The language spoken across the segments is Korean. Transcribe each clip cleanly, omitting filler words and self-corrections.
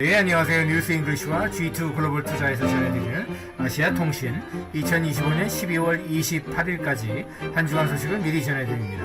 네, 안녕하세요. 뉴스 잉글리시와 G2 글로벌 투자에서 전해드리는 아시아 통신 2025년 12월 28일까지 한 주간 소식을 미리 전해드립니다.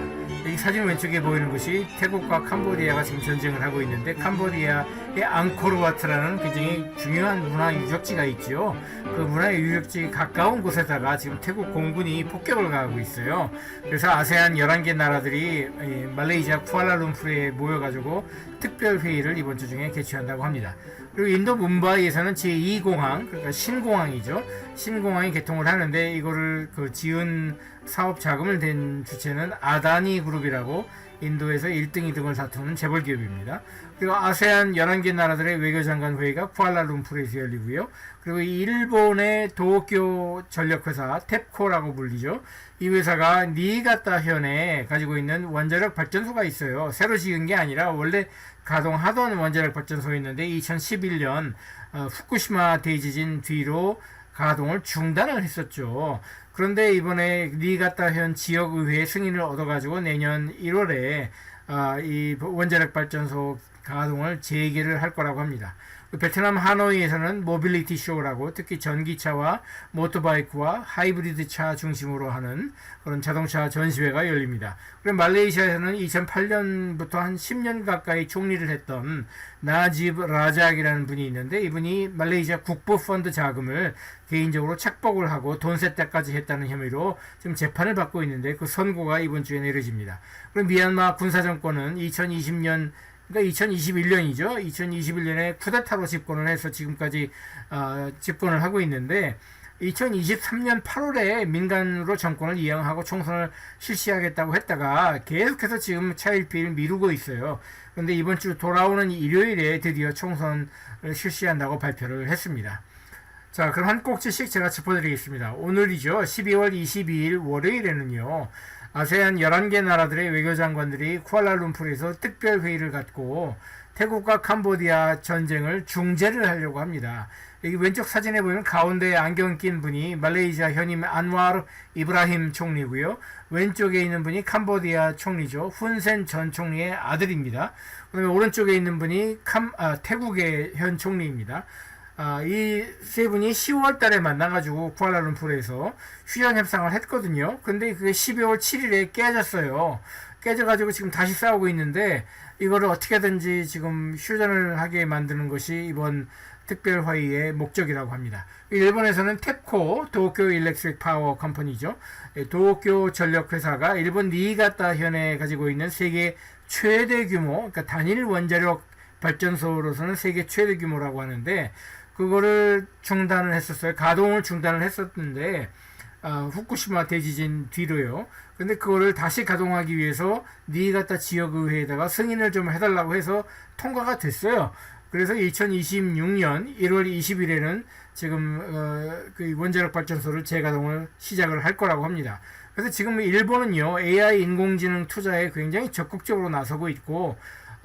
이 사진 왼쪽에 보이는 것이 태국과 캄보디아가 지금 전쟁을 하고 있는데, 캄보디아의 앙코르와트라는 굉장히 중요한 문화 유적지가 있죠. 그 문화 유적지 가까운 곳에다가 지금 태국 공군이 폭격을 가하고 있어요. 그래서 아세안 11개 나라들이 말레이시아 쿠알라룸푸르에 모여가지고 특별 회의를 이번 주 중에 개최한다고 합니다. 그리고 인도 뭄바이에서는 제2공항, 그러니까 신공항이죠. 신공항이 개통을 하는데, 이거를 지은 사업 자금을 댄 주체는 아다니 그룹이라고 인도에서 1등, 2등을 다투는 재벌 기업입니다. 그리고 아세안 11개 나라들의 외교장관 회의가 쿠알라룸푸르에서 열리고요. 그리고 일본의 도쿄 전력회사 탭코라고 불리죠. 이 회사가 니가타현에 가지고 있는 원자력 발전소가 있어요. 새로 지은 게 아니라 원래 가동하던 원자력 발전소였는데 2011년 후쿠시마 대지진 뒤로 가동을 중단을 했었죠. 그런데 이번에 니가타현 지역의회의 승인을 얻어가지고 내년 1월에 이 원자력 발전소 가동을 재개를 할 거라고 합니다. 베트남 하노이에서는 모빌리티 쇼라고, 특히 전기차와 모토바이크와 하이브리드 차 중심으로 하는 그런 자동차 전시회가 열립니다. 그리고 말레이시아에서는 2008년부터 한 10년 가까이 총리를 했던 나집 라작이라는 분이 있는데, 이분이 말레이시아 국부펀드 자금을 개인적으로 착복을 하고 돈 세탁까지 했다는 혐의로 지금 재판을 받고 있는데, 그 선고가 이번 주에 내려집니다. 그리고 미얀마 군사정권은 2020년, 그러니까 2021년이죠. 2021년에 쿠데타로 집권을 해서 지금까지 집권을 하고 있는데, 2023년 8월에 민간으로 정권을 이양하고 총선을 실시하겠다고 했다가 계속해서 지금 차일피일 미루고 있어요. 그런데 이번 주 돌아오는 일요일에 드디어 총선을 실시한다고 발표를 했습니다. 자, 그럼 한 꼭지씩 제가 짚어드리겠습니다. 오늘이죠. 12월 22일 월요일에는요, 아세안 11개 나라들의 외교장관들이 쿠알라룸푸르에서 특별회의를 갖고 태국과 캄보디아 전쟁을 중재를 하려고 합니다. 여기 왼쪽 사진에 보면 가운데 안경 낀 분이 말레이시아 현임 안와르 이브라힘 총리고요. 왼쪽에 있는 분이 캄보디아 총리죠. 훈센 전 총리의 아들입니다. 그다음에 오른쪽에 있는 분이 태국의 현 총리입니다. 이 세 분이 10월 달에 만나가지고 쿠알라룸푸르에서 휴전 협상을 했거든요. 근데 그게 12월 7일에 깨졌어요. 깨져가지고 지금 다시 싸우고 있는데, 이거를 어떻게든지 지금 휴전을 하게 만드는 것이 이번 특별회의의 목적이라고 합니다. 일본에서는 탭코, 도쿄 일렉트릭 파워 컴퍼니죠. 도쿄 전력회사가 일본 니가타현에 가지고 있는 세계 최대 규모, 그러니까 단일 원자력 발전소로서는 세계 최대 규모라고 하는데, 그거를 중단을 했었어요. 가동을 중단을 했었는데, 후쿠시마 대지진 뒤로요. 근데 그거를 다시 가동하기 위해서 니가타 지역의회에다가 승인을 좀 해달라고 해서 통과가 됐어요. 그래서 2026년 1월 20일에는 지금 그 원자력 발전소를 재가동을 시작을 할 거라고 합니다. 그래서 지금 일본은요, AI 인공지능 투자에 굉장히 적극적으로 나서고 있고,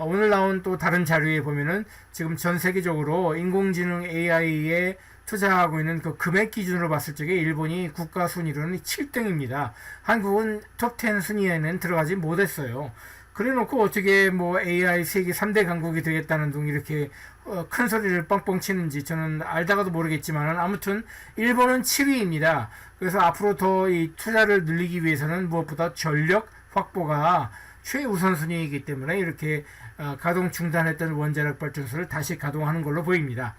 오늘 나온 또 다른 자료에 보면은 지금 전 세계적으로 인공지능 AI에 투자하고 있는 그 금액 기준으로 봤을 적에 일본이 국가 순위로는 7등입니다. 한국은 톱10 순위에는 들어가지 못했어요. 그래 놓고 어떻게 뭐 AI 세계 3대 강국이 되겠다는 둥 이렇게 큰 소리를 뻥뻥 치는지 저는 알다가도 모르겠지만, 아무튼 일본은 7위입니다. 그래서 앞으로 더 이 투자를 늘리기 위해서는 무엇보다 전력 확보가 최우선순위이기 때문에 이렇게 가동 중단했던 원자력 발전소를 다시 가동하는 걸로 보입니다.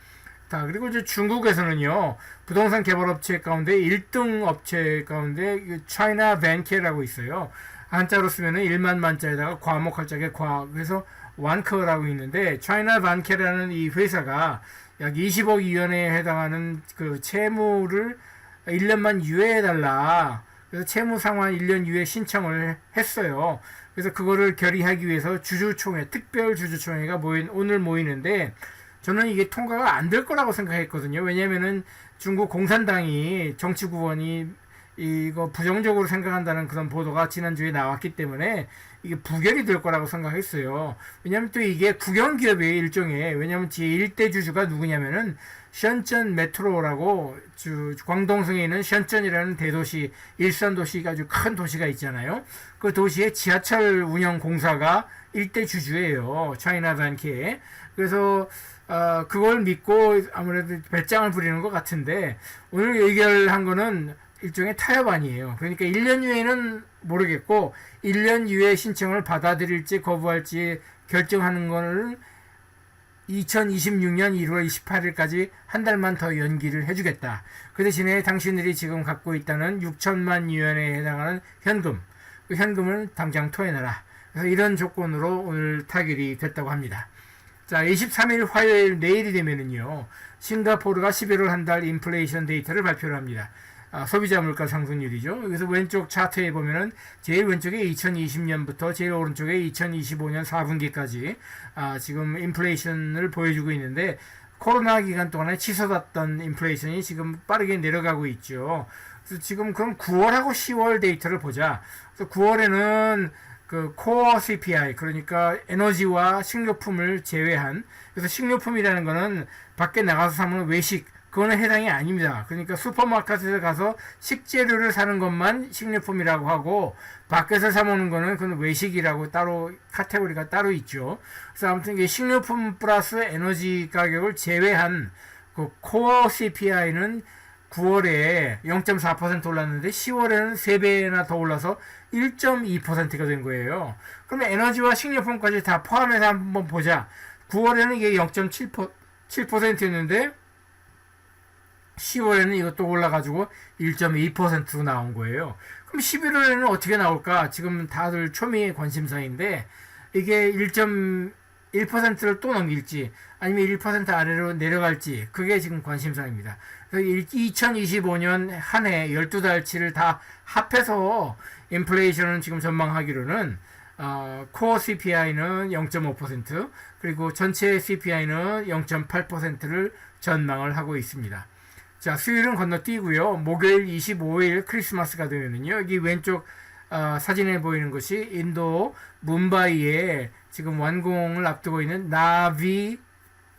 자, 그리고 이제 중국에서는요, 부동산 개발업체 가운데 1등 업체 가운데 차이나 벤케라고 있어요. 한자로 쓰면은 1만 만자에다가 과목할 적에 과, 그래서 완커라고 있는데, 차이나 벤케라는 이 회사가 약 20억 위원회에 해당하는 그 채무를 1년만 유예해달라. 그래서 채무 상환 1년 유예 신청을 했어요. 그래서 그거를 결의하기 위해서 주주총회, 특별 주주총회가 오늘 모이는데, 저는 이게 통과가 안 될 거라고 생각했거든요. 왜냐면은 중국 공산당이 정치 구원이 이거 부정적으로 생각한다는 그런 보도가 지난주에 나왔기 때문에 이게 부결이 될 거라고 생각했어요. 왜냐면 또 이게 국영기업의 일종의, 왜냐면 제1대 주주가 누구냐면은 션전 메트로라고 광동성에 있는 션전이라는 대도시, 일선도시가 아주 큰 도시가 있잖아요. 그 도시의 지하철 운영 공사가 1대 주주예요. 차이나 반케. 그래서 그걸 믿고 아무래도 배짱을 부리는 것 같은데, 오늘 얘기할 거는 일종의 타협안이에요. 그러니까 1년 후에는 모르겠고 1년 이후에 신청을 받아들일지 거부할지 결정하는 거를 2026년 1월 28일까지 한 달만 더 연기를 해주겠다. 그 대신에 당신들이 지금 갖고 있다는 6천만 위안에 해당하는 현금, 그 현금을 당장 토해내라. 그래서 이런 조건으로 오늘 타결이 됐다고 합니다. 자, 23일 화요일 내일이 되면은요, 싱가포르가 11월 한 달 인플레이션 데이터를 발표를 합니다. 소비자 물가 상승률이죠. 여기서 왼쪽 차트에 보면은 제일 왼쪽에 2020년부터 제일 오른쪽에 2025년 4분기까지 지금 인플레이션을 보여주고 있는데, 코로나 기간 동안에 치솟았던 인플레이션이 지금 빠르게 내려가고 있죠. 그래서 지금 그럼 9월하고 10월 데이터를 보자. 그래서 9월에는 그 코어 CPI, 그러니까 에너지와 식료품을 제외한, 그래서 식료품이라는 거는 밖에 나가서 사면 외식, 그거는 해당이 아닙니다. 그러니까 슈퍼마켓에 가서 식재료를 사는 것만 식료품이라고 하고, 밖에서 사 먹는 거는 그건 외식이라고 따로 카테고리가 따로 있죠. 그래서 아무튼 이게 식료품 플러스 에너지 가격을 제외한 그 코어 CPI는 9월에 0.4% 올랐는데 10월에는 3배나 더 올라서 1.2%가 된 거예요. 그러면 에너지와 식료품까지 다 포함해서 한번 보자. 9월에는 이게 0.7%였는데 10월에는 이것도 올라가지고 1.2%로 나온 거예요. 그럼 11월에는 어떻게 나올까? 지금 다들 초미의 관심사인데, 이게 1.1%를 또 넘길지 아니면 1% 아래로 내려갈지, 그게 지금 관심사입니다. 2025년 한 해 12달치를 다 합해서 인플레이션은 지금 전망하기로는 코어 CPI는 0.5%, 그리고 전체 CPI는 0.8%를 전망을 하고 있습니다. 자, 수요일은 건너뛰고요. 목요일 25일 크리스마스가 되면은요, 여기 왼쪽 사진에 보이는 것이 인도 뭄바이에 지금 완공을 앞두고 있는 나비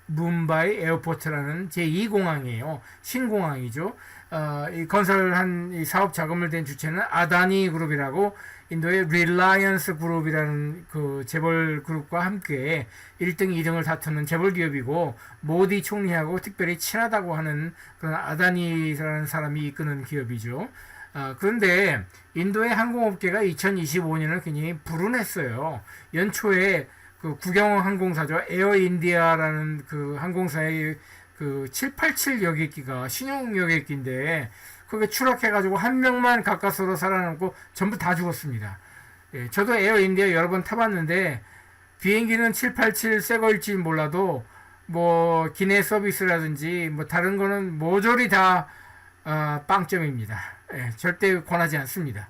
뭄바이 에어포트라는 제2공항이에요. 신공항이죠. 이 건설한 이 사업 자금을 댄 주체는 아다니 그룹이라고, 인도의 릴라이언스 그룹이라는 그 재벌 그룹과 함께 1등, 2등을 다투는 재벌 기업이고, 모디 총리하고 특별히 친하다고 하는 그런 아다니라는 사람이 이끄는 기업이죠. 그런데 인도의 항공업계가 2025년을 굉장히 불운했어요. 연초에 그 국영 항공사죠. 에어인디아라는 그 항공사의 그 787 여객기가 신용 여객기인데, 그게 추락해가지고 한 명만 가까스로 살아남고 전부 다 죽었습니다. 예, 저도 에어인디아 여러 번 타봤는데, 비행기는 787 새 거일지 몰라도 뭐 기내 서비스라든지 뭐 다른 거는 모조리 다 빵점입니다. 예, 절대 권하지 않습니다.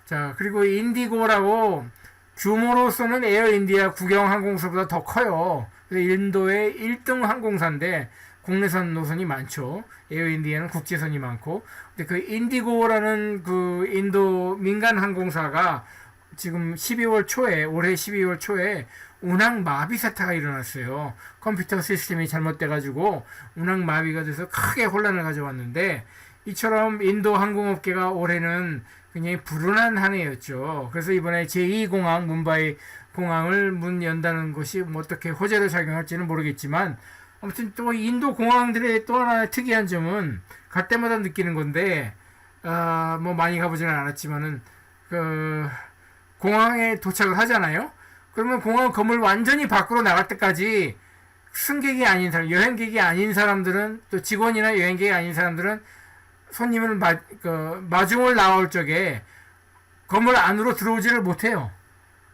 자, 그리고 인디고라고 규모로서는 에어인디아 국영 항공사보다 더 커요. 인도의 1등 항공사인데 국내선 노선이 많죠. 에어인디아는 국제선이 많고. 근데 그 인디고라는 그 인도 민간 항공사가 지금 12월 초에, 올해 12월 초에 운항 마비 사태가 일어났어요. 컴퓨터 시스템이 잘못돼가지고 운항 마비가 돼서 크게 혼란을 가져왔는데, 이처럼 인도 항공업계가 올해는 굉장히 불운한 한 해였죠. 그래서 이번에 제2공항 뭄바이 공항을 문 연다는 것이 뭐 어떻게 호재로 작용할지는 모르겠지만, 아무튼 또 인도 공항들의 또 하나의 특이한 점은 갈 때마다 느끼는 건데, 뭐 많이 가보지는 않았지만은 그 공항에 도착을 하잖아요. 그러면 공항 건물 완전히 밖으로 나갈 때까지 승객이 아닌 사람, 여행객이 아닌 사람들은, 또 직원이나 여행객이 아닌 사람들은 손님을 마중을 나올 적에 건물 안으로 들어오지를 못해요.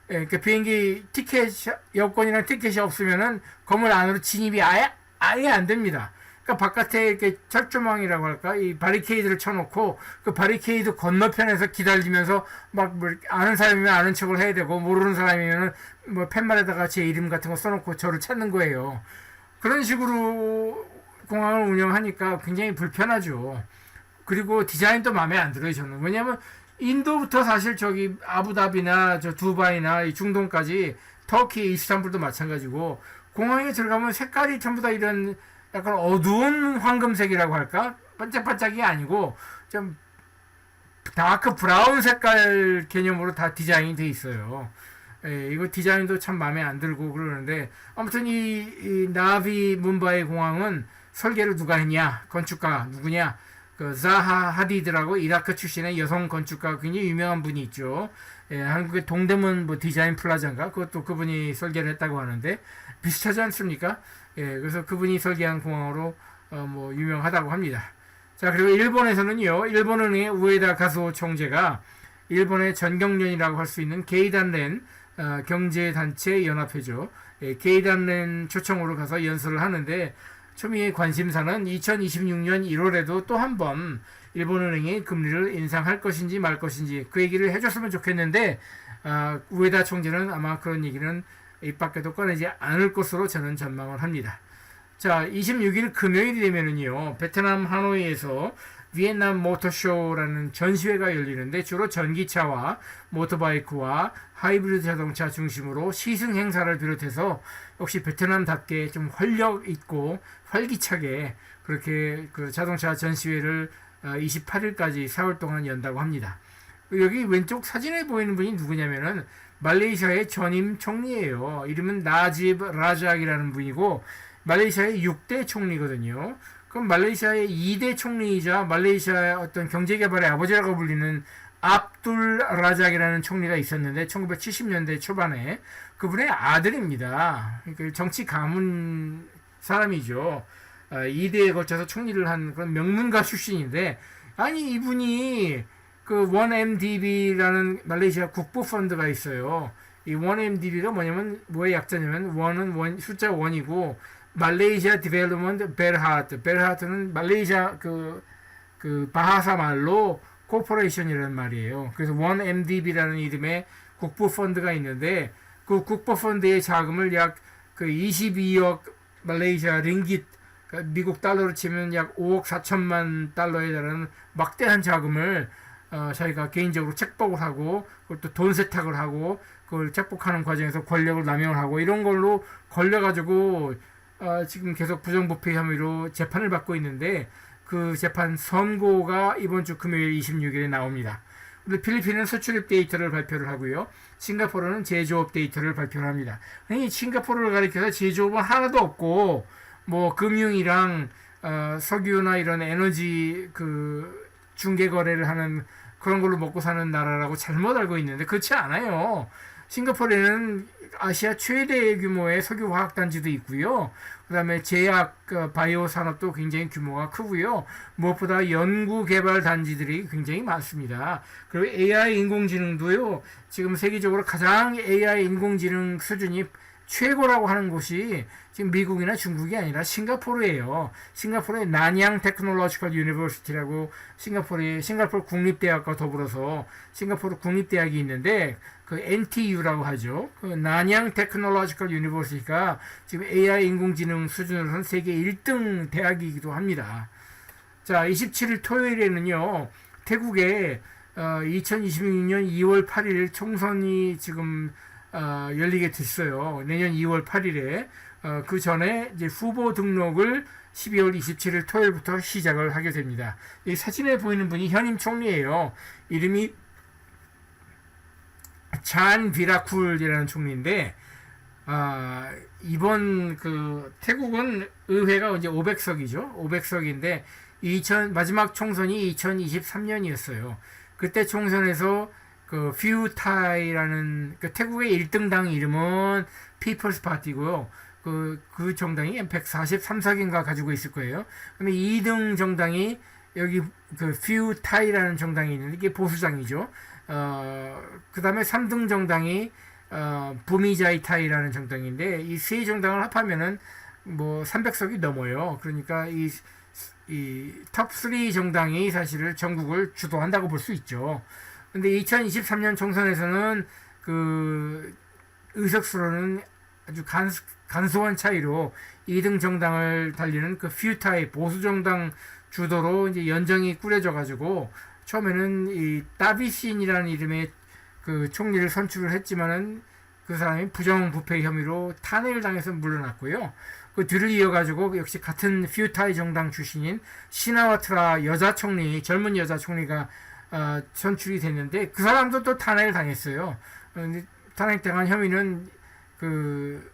예, 그러니까 비행기 티켓, 여권이랑 티켓이 없으면은 건물 안으로 진입이 아예 안 됩니다. 그러니까 바깥에 이렇게 철조망이라고 할까, 이 바리케이드를 쳐놓고 그 바리케이드 건너편에서 기다리면서 막 뭐 아는 사람이면 아는 척을 해야 되고, 모르는 사람이면은 뭐 팻말에다가 제 이름 같은 거 써놓고 저를 찾는 거예요. 그런 식으로 공항을 운영하니까 굉장히 불편하죠. 그리고 디자인도 마음에 안 들어요, 저는. 왜냐면 인도부터 사실 저기 아부다비나 저 두바이나 이 중동까지, 터키, 이스탄불도 마찬가지고, 공항에 들어가면 색깔이 전부 다 이런 약간 어두운 황금색이라고 할까? 반짝반짝이 아니고 좀 다크 브라운 색깔 개념으로 다 디자인이 돼 있어요. 이거 디자인도 참 마음에 안 들고 그러는데 아무튼 이 나비 문바이 공항은 설계를 누가 했냐? 건축가 누구냐? 그 자하 하디드라고 이라크 출신의 여성 건축가 굉장히 유명한 분이 있죠. 한국의 동대문 뭐 디자인 플라자인가 그것도 그분이 설계를 했다고 하는데 비슷하지 않습니까? 그래서 그분이 설계한 공항으로 뭐 유명하다고 합니다. 자, 그리고 일본에서는요, 일본은행의 우에다 가수오 총재가 일본의 전경련이라고 할 수 있는 게이단렌 경제단체 연합회죠. 게이단렌 초청으로 가서 연설을 하는데 초미의 관심사는 2026년 1월에도 또 한 번 일본은행이 금리를 인상할 것인지 말 것인지 그 얘기를 해줬으면 좋겠는데 우에다 총재는 아마 그런 얘기는 입 밖에도 꺼내지 않을 것으로 저는 전망을 합니다. 자, 26일 금요일이 되면은요, 베트남 하노이에서 비엔남 모터쇼라는 전시회가 열리는데 주로 전기차와 모터바이크와 하이브리드 자동차 중심으로 시승 행사를 비롯해서 역시 베트남답게 좀 활력 있고 활기차게 그렇게 그 자동차 전시회를 28일까지 4월 동안 연다고 합니다. 여기 왼쪽 사진에 보이는 분이 누구냐면은 말레이시아의 전임 총리예요. 이름은 나집 라작이라는 분이고 말레이시아의 6대 총리거든요. 그럼 말레이시아의 2대 총리이자 말레이시아의 어떤 경제개발의 아버지라고 불리는 압둘 라작이라는 총리가 있었는데 1970년대 초반에 그분의 아들입니다. 그러니까 정치 가문 사람이죠. 2대에 걸쳐서 총리를 한 그런 명문가 출신인데 아니 이분이 그 1MDB라는 말레이시아 국부펀드가 있어요. 이 1MDB가 뭐냐면 뭐의 약자냐면 1은 숫자 1이고 말레이시아 디벨롭먼트 베르하트는 말레이시아 그 바하사 말로 코퍼레이션이라는 말이에요. 그래서 1MDB라는 이름의 국부펀드가 있는데 그 국부펀드의 자금을 약 그 22억 말레이시아 링깃 그러니까 미국 달러로 치면 약 5억 4천만 달러에 달하는 막대한 자금을 자기가 개인적으로 책복을 하고 그것도 돈 세탁을 하고 그걸 책복하는 과정에서 권력을 남용을 하고 이런 걸로 걸려가지고 지금 계속 부정부패 혐의로 재판을 받고 있는데 그 재판 선고가 이번 주 금요일 26일에 나옵니다. 근데 필리핀은 수출입 데이터를 발표를 하고요. 싱가포르는 제조업 데이터를 발표를 합니다. 아니, 싱가포르를 가리켜서 제조업은 하나도 없고 뭐 금융이랑 석유나 이런 에너지 그 중개 거래를 하는 그런 걸로 먹고 사는 나라라고 잘못 알고 있는데 그렇지 않아요. 싱가포르에는 아시아 최대 규모의 석유화학 단지도 있고요. 그 다음에 제약, 바이오 산업도 굉장히 규모가 크고요. 무엇보다 연구 개발 단지들이 굉장히 많습니다. 그리고 AI 인공지능도요. 지금 세계적으로 가장 AI 인공지능 수준이 최고라고 하는 곳이 지금 미국이나 중국이 아니라 싱가포르예요. 싱가포르의 나냥 테크놀로지컬 유니버시티라고 싱가포르 국립대학과 더불어서 싱가포르 국립대학이 있는데 그 NTU라고 하죠. 그 나냥 테크놀로지컬 유니버시티가 지금 AI 인공지능 수준으로는 세계 1등 대학이기도 합니다. 자, 27일 토요일에는요. 태국에 2026년 2월 8일 총선이 지금 열리게 됐어요. 내년 2월 8일에 그 전에 이제 후보 등록을 12월 27일 토요일부터 시작을 하게 됩니다. 이 사진에 보이는 분이 현임 총리예요. 이름이 찬 비라쿨이라는 총리인데 이번 그 태국은 의회가 이제 500석이죠. 500석인데 마지막 총선이 2023년이었어요. 그때 총선에서 그 퓨타이라는 그 태국의 1등 당 이름은 피플스 파티고요. 그 정당이 143석인가 가지고 있을 거예요. 그러면 2등 정당이 여기 그 퓨타이라는 정당이 있는데 이게 보수당이죠. 그 다음에 3등 정당이 부미자이타이라는 정당인데 이 세 정당을 합하면은 뭐 300석이 넘어요. 그러니까 이 톱 3 정당이 사실은 전국을 주도한다고 볼 수 있죠. 근데 2023년 총선에서는 그 의석수로는 아주 간소한 차이로 2등 정당을 달리는 그 퓨타이 보수정당 주도로 이제 연정이 꾸려져 가지고 처음에는 이 따비신이라는 이름의 그 총리를 선출을 했지만은 그 사람이 부정부패 혐의로 탄핵을 당해서 물러났고요. 그 뒤를 이어가지고 역시 같은 퓨타이 정당 출신인 시나와트라 젊은 여자 총리가 선출이 됐는데 그 사람도 또 탄핵을 당했어요. 탄핵당한 혐의는 그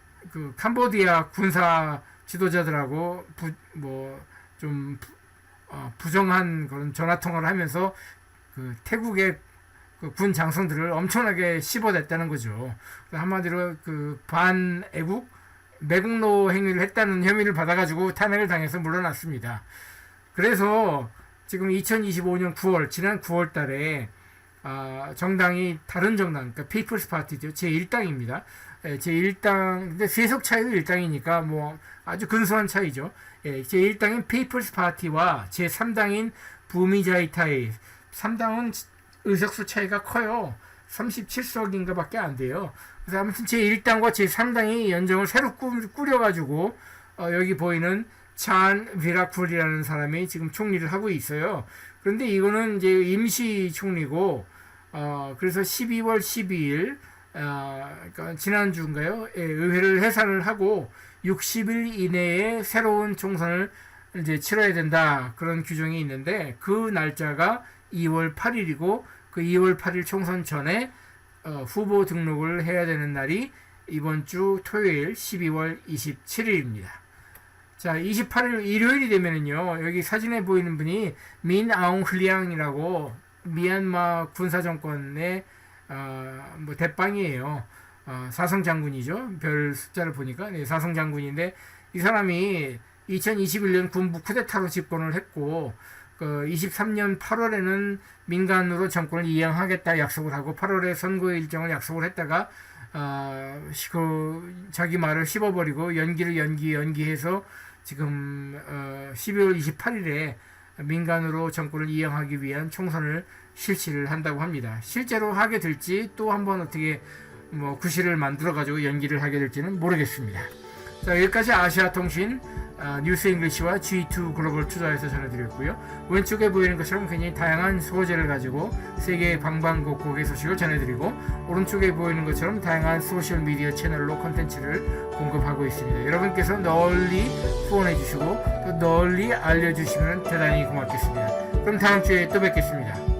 캄보디아 군사 지도자들하고 좀 부정한 그런 전화 통화를 하면서 그 태국의 그 군 장성들을 엄청나게 씹어댔다는 거죠. 한마디로 그 반애국 매국노 행위를 했다는 혐의를 받아가지고 탄핵을 당해서 물러났습니다. 그래서 지금 2025년 9월, 지난 9월 달에 정당이 다른 정당, 그러니까 피플스 파티죠. 제1당입니다. 제1당, 근데 세석 차이도 1당이니까 뭐 아주 근소한 차이죠. 제1당인 피플스 파티와 제3당인 부미자이타이, 3당은 의석수 차이가 커요. 37석인가 밖에 안 돼요. 그래서 아무튼 제1당과 제3당이 연정을 새로 꾸려가지고 여기 보이는 찬 비라쿨이라는 사람이 지금 총리를 하고 있어요. 그런데 이거는 이제 임시 총리고, 그래서 12월 12일, 그러니까 지난주인가요? 예, 의회를 해산을 하고 60일 이내에 새로운 총선을 이제 치러야 된다. 그런 규정이 있는데 그 날짜가 2월 8일이고 그 2월 8일 총선 전에 후보 등록을 해야 되는 날이 이번 주 토요일 12월 27일입니다. 자, 28일 일요일이 되면은요, 여기 사진에 보이는 분이 민 아웅 흘리앙이라고 미얀마 군사정권의 뭐 대빵이에요. 사성 장군이죠. 별 숫자를 보니까 사성 장군인데 이 사람이 2021년 군부 쿠데타로 집권을 했고 23년 8월에는 민간으로 정권을 이양하겠다 약속을 하고 8월에 선거 일정을 약속을 했다가 자기 말을 씹어버리고 연기해서 지금 12월 28일에 민간으로 정권을 이양하기 위한 총선을 실시를 한다고 합니다. 실제로 하게 될지 또 한번 어떻게 구실을 만들어 가지고 연기를 하게 될지는 모르겠습니다. 자, 여기까지 아시아통신 뉴스 잉글리시와 G2 글로벌 투자에서 전해드렸고요. 왼쪽에 보이는 것처럼 굉장히 다양한 소재를 가지고 세계 방방곡곡의 소식을 전해드리고, 오른쪽에 보이는 것처럼 다양한 소셜미디어 채널로 콘텐츠를 공급하고 있습니다. 여러분께서 널리 후원해주시고 또 널리 알려주시면 대단히 고맙겠습니다. 그럼 다음 주에 또 뵙겠습니다.